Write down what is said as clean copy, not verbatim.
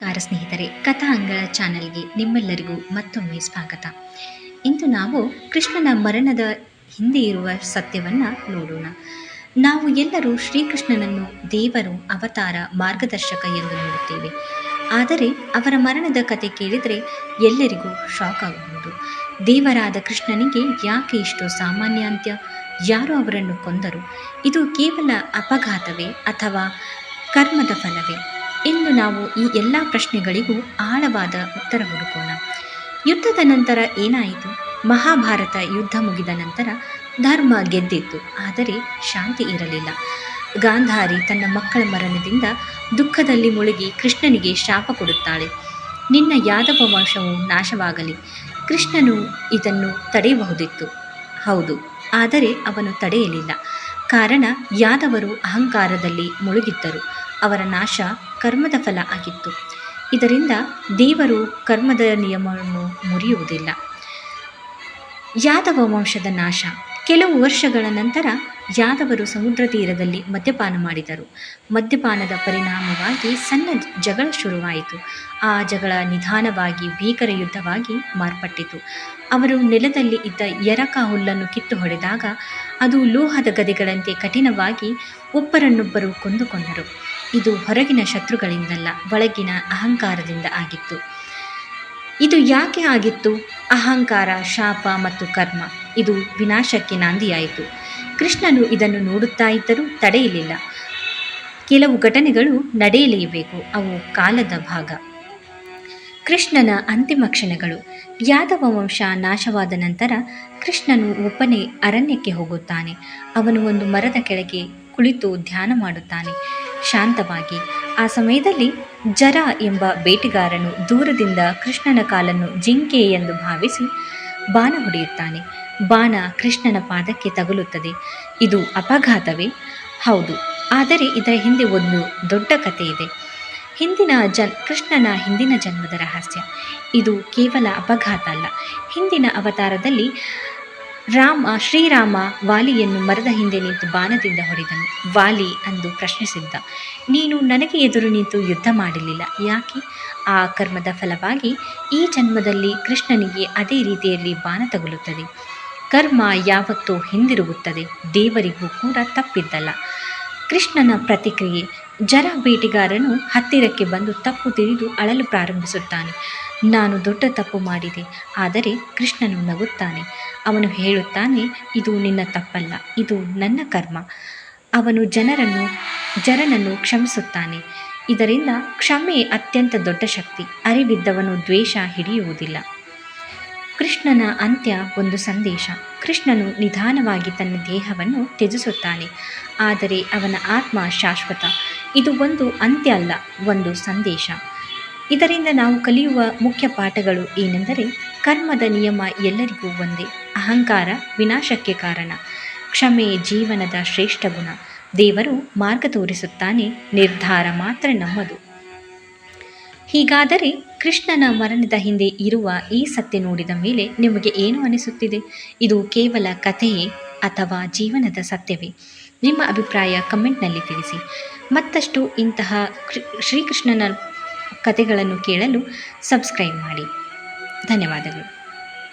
ನಮಸ್ಕಾರ ಸ್ನೇಹಿತರೆ, ಕಥಾ ಅಂಗಳ ಚಾನೆಲ್ಗೆ ನಿಮ್ಮೆಲ್ಲರಿಗೂ ಮತ್ತೊಮ್ಮೆ ಸ್ವಾಗತ. ಇಂದು ನಾವು ಕೃಷ್ಣನ ಮರಣದ ಹಿಂದೆ ಇರುವ ಸತ್ಯವನ್ನು ನೋಡೋಣ. ನಾವು ಎಲ್ಲರೂ ಶ್ರೀಕೃಷ್ಣನನ್ನು ದೇವರು, ಅವತಾರ, ಮಾರ್ಗದರ್ಶಕ ಎಂದು ನೋಡುತ್ತೇವೆ. ಆದರೆ ಅವರ ಮರಣದ ಕತೆ ಕೇಳಿದರೆ ಎಲ್ಲರಿಗೂ ಶಾಕ್ ಆಗಬಹುದು. ದೇವರಾದ ಕೃಷ್ಣನಿಗೆ ಯಾಕೆ ಇಷ್ಟು ಸಾಮಾನ್ಯ ಅಂತ್ಯ? ಯಾರು ಅವರನ್ನು ಕೊಂದರು? ಇದು ಕೇವಲ ಅಪಘಾತವೇ ಅಥವಾ ಕರ್ಮದ ಫಲವೇ? ಇಂದು ನಾವು ಈ ಎಲ್ಲ ಪ್ರಶ್ನೆಗಳಿಗೂ ಆಳವಾದ ಉತ್ತರ ಹುಡುಕೋಣ. ಯುದ್ಧದ ನಂತರ ಏನಾಯಿತು? ಮಹಾಭಾರತ ಯುದ್ಧ ಮುಗಿದ ನಂತರ ಧರ್ಮ ಗೆದ್ದಿತ್ತು, ಆದರೆ ಶಾಂತಿ ಇರಲಿಲ್ಲ. ಗಾಂಧಾರಿ ತನ್ನ ಮಕ್ಕಳ ಮರಣದಿಂದ ದುಃಖದಲ್ಲಿ ಮುಳುಗಿ ಕೃಷ್ಣನಿಗೆ ಶಾಪ ಕೊಡುತ್ತಾಳೆ. ನಿನ್ನ ಯಾದವ ವಂಶವು ನಾಶವಾಗಲಿ. ಕೃಷ್ಣನು ಇದನ್ನು ತಡೆಯಬಹುದಿತ್ತು, ಹೌದು, ಆದರೆ ಅವನು ತಡೆಯಲಿಲ್ಲ. ಕಾರಣ ಯಾದವರು ಅಹಂಕಾರದಲ್ಲಿ ಮುಳುಗಿದ್ದರು. ಅವರ ನಾಶ ಕರ್ಮದ ಫಲ ಆಗಿತ್ತು. ಇದರಿಂದ ದೇವರು ಕರ್ಮದ ನಿಯಮವನ್ನು ಮುರಿಯುವುದಿಲ್ಲ. ಯಾದವ ವಂಶದ ನಾಶ. ಕೆಲವು ವರ್ಷಗಳ ನಂತರ ಯಾದವರು ಸಮುದ್ರ ತೀರದಲ್ಲಿ ಮದ್ಯಪಾನ ಮಾಡಿದರು. ಮದ್ಯಪಾನದ ಪರಿಣಾಮವಾಗಿ ಸಣ್ಣ ಜಗಳ ಶುರುವಾಯಿತು. ಆ ಜಗಳ ನಿಧಾನವಾಗಿ ಭೀಕರ ಯುದ್ಧವಾಗಿ ಮಾರ್ಪಟ್ಟಿತು. ಅವರು ನೆಲದಲ್ಲಿ ಇದ್ದ ಎರಕ ಹುಲ್ಲನ್ನು ಕಿತ್ತು ಹೊಡೆದಾಗ ಅದು ಲೋಹದ ಗದೆಗಳಂತೆ ಕಠಿಣವಾಗಿ ಒಬ್ಬರನ್ನೊಬ್ಬರು ಕೊಂದುಕೊಂಡರು. ಇದು ಹೊರಗಿನ ಶತ್ರುಗಳಿಂದಲ್ಲ, ಒಳಗಿನ ಅಹಂಕಾರದಿಂದ ಆಗಿತ್ತು. ಇದು ಯಾಕೆ ಆಗಿತ್ತು? ಅಹಂಕಾರ, ಶಾಪ ಮತ್ತು ಕರ್ಮ. ಇದು ವಿನಾಶಕ್ಕೆ ನಾಂದಿಯಾಯಿತು. ಕೃಷ್ಣನು ಇದನ್ನು ನೋಡುತ್ತಾ ಇದ್ದರೂ ತಡೆಯಲಿಲ್ಲ. ಕೆಲವು ಘಟನೆಗಳು ನಡೆಯಲೇಬೇಕು, ಅವು ಕಾಲದ ಭಾಗ. ಕೃಷ್ಣನ ಅಂತಿಮ ಕ್ಷಣಗಳು. ಯಾದವ ವಂಶ ನಾಶವಾದ ನಂತರ ಕೃಷ್ಣನು ಒಬ್ಬನೇ ಅರಣ್ಯಕ್ಕೆ ಹೋಗುತ್ತಾನೆ. ಅವನು ಒಂದು ಮರದ ಕೆಳಗೆ ಕುಳಿತು ಧ್ಯಾನ ಮಾಡುತ್ತಾನೆ, ಶಾಂತವಾಗಿ. ಆ ಸಮಯದಲ್ಲಿ ಜರ ಎಂಬ ಬೇಟೆಗಾರನು ದೂರದಿಂದ ಕೃಷ್ಣನ ಕಾಲನ್ನು ಜಿಂಕೆ ಎಂದು ಭಾವಿಸಿ ಬಾಣ ಹೊಡೆಯುತ್ತಾನೆ. ಬಾಣ ಕೃಷ್ಣನ ಪಾದಕ್ಕೆ ತಗುಲುತ್ತದೆ. ಇದು ಅಪಘಾತವೇ? ಹೌದು, ಆದರೆ ಇದರ ಹಿಂದೆ ಒಂದು ದೊಡ್ಡ ಕಥೆ ಇದೆ. ಕೃಷ್ಣನ ಹಿಂದಿನ ಜನ್ಮದ ರಹಸ್ಯ. ಇದು ಕೇವಲ ಅಪಘಾತ ಅಲ್ಲ. ಹಿಂದಿನ ಅವತಾರದಲ್ಲಿ ಶ್ರೀರಾಮ ವಾಲಿಯನ್ನು ಮರದ ಹಿಂದೆ ನಿಂತು ಬಾಣದಿಂದ ಹೊಡೆದನು. ವಾಲಿ ಅಂದು ಪ್ರಶ್ನಿಸಿದ್ದ, ನೀನು ನನಗೆ ಎದುರು ನಿಂತು ಯುದ್ಧ ಮಾಡಲಿಲ್ಲ, ಯಾಕೆ? ಆ ಕರ್ಮದ ಫಲವಾಗಿ ಈ ಜನ್ಮದಲ್ಲಿ ಕೃಷ್ಣನಿಗೆ ಅದೇ ರೀತಿಯಲ್ಲಿ ಬಾಣ ತಗುಲುತ್ತದೆ. ಕರ್ಮ ಯಾವತ್ತೂ ಹಿಂದಿರುಗುತ್ತದೆ. ದೇವರಿಗೂ ಕೂಡ ತಪ್ಪಿದ್ದಲ್ಲ. ಕೃಷ್ಣನ ಪ್ರತಿಕ್ರಿಯೆ. ಜರ ಬೇಟೆಗಾರನು ಹತ್ತಿರಕ್ಕೆ ಬಂದು ತಪ್ಪು ತಿಳಿದು ಅಳಲು ಪ್ರಾರಂಭಿಸುತ್ತಾನೆ. ನಾನು ದೊಡ್ಡ ತಪ್ಪು ಮಾಡಿದೆ. ಆದರೆ ಕೃಷ್ಣನು ನಗುತ್ತಾನೆ. ಅವನು ಹೇಳುತ್ತಾನೆ, ಇದು ನಿನ್ನ ತಪ್ಪಲ್ಲ, ಇದು ನನ್ನ ಕರ್ಮ. ಅವನು ಜರನನ್ನು ಕ್ಷಮಿಸುತ್ತಾನೆ. ಇದರಿಂದ ಕ್ಷಮೆ ಅತ್ಯಂತ ದೊಡ್ಡ ಶಕ್ತಿ. ಅರಿವಿದ್ದವನು ದ್ವೇಷ ಹಿಡಿಯುವುದಿಲ್ಲ. ಕೃಷ್ಣನ ಅಂತ್ಯ ಒಂದು ಸಂದೇಶ. ಕೃಷ್ಣನು ನಿಧಾನವಾಗಿ ತನ್ನ ದೇಹವನ್ನು ತ್ಯಜಿಸುತ್ತಾನೆ, ಆದರೆ ಅವನ ಆತ್ಮ ಶಾಶ್ವತ. ಇದು ಒಂದು ಅಂತ್ಯ ಅಲ್ಲ, ಒಂದು ಸಂದೇಶ. ಇದರಿಂದ ನಾವು ಕಲಿಯುವ ಮುಖ್ಯ ಪಾಠಗಳು ಏನೆಂದರೆ, ಕರ್ಮದ ನಿಯಮ ಎಲ್ಲರಿಗೂ ಒಂದೇ. ಅಹಂಕಾರ ವಿನಾಶಕ್ಕೆ ಕಾರಣ. ಕ್ಷಮೆ ಜೀವನದ ಶ್ರೇಷ್ಠ ಗುಣ. ದೇವರು ಮಾರ್ಗ ತೋರಿಸುತ್ತಾನೆ, ನಿರ್ಧಾರ ಮಾತ್ರ ನಮ್ಮದು. ಹೀಗಾದರೆ ಕೃಷ್ಣನ ಮರಣದ ಹಿಂದೆ ಇರುವ ಈ ಸತ್ಯ ನೋಡಿದ ಮೇಲೆ ನಿಮಗೆ ಏನು ಅನಿಸುತ್ತಿದೆ? ಇದು ಕೇವಲ ಕಥೆಯೇ ಅಥವಾ ಜೀವನದ ಸತ್ಯವೇ? ನಿಮ್ಮ ಅಭಿಪ್ರಾಯ ಕಮೆಂಟ್ನಲ್ಲಿ ತಿಳಿಸಿ. ಮತ್ತಷ್ಟು ಇಂತಹ ಶ್ರೀಕೃಷ್ಣನ ಕಥೆಗಳನ್ನು ಕೇಳಲು ಸಬ್ಸ್ಕ್ರೈಬ್ ಮಾಡಿ. ಧನ್ಯವಾದಗಳು.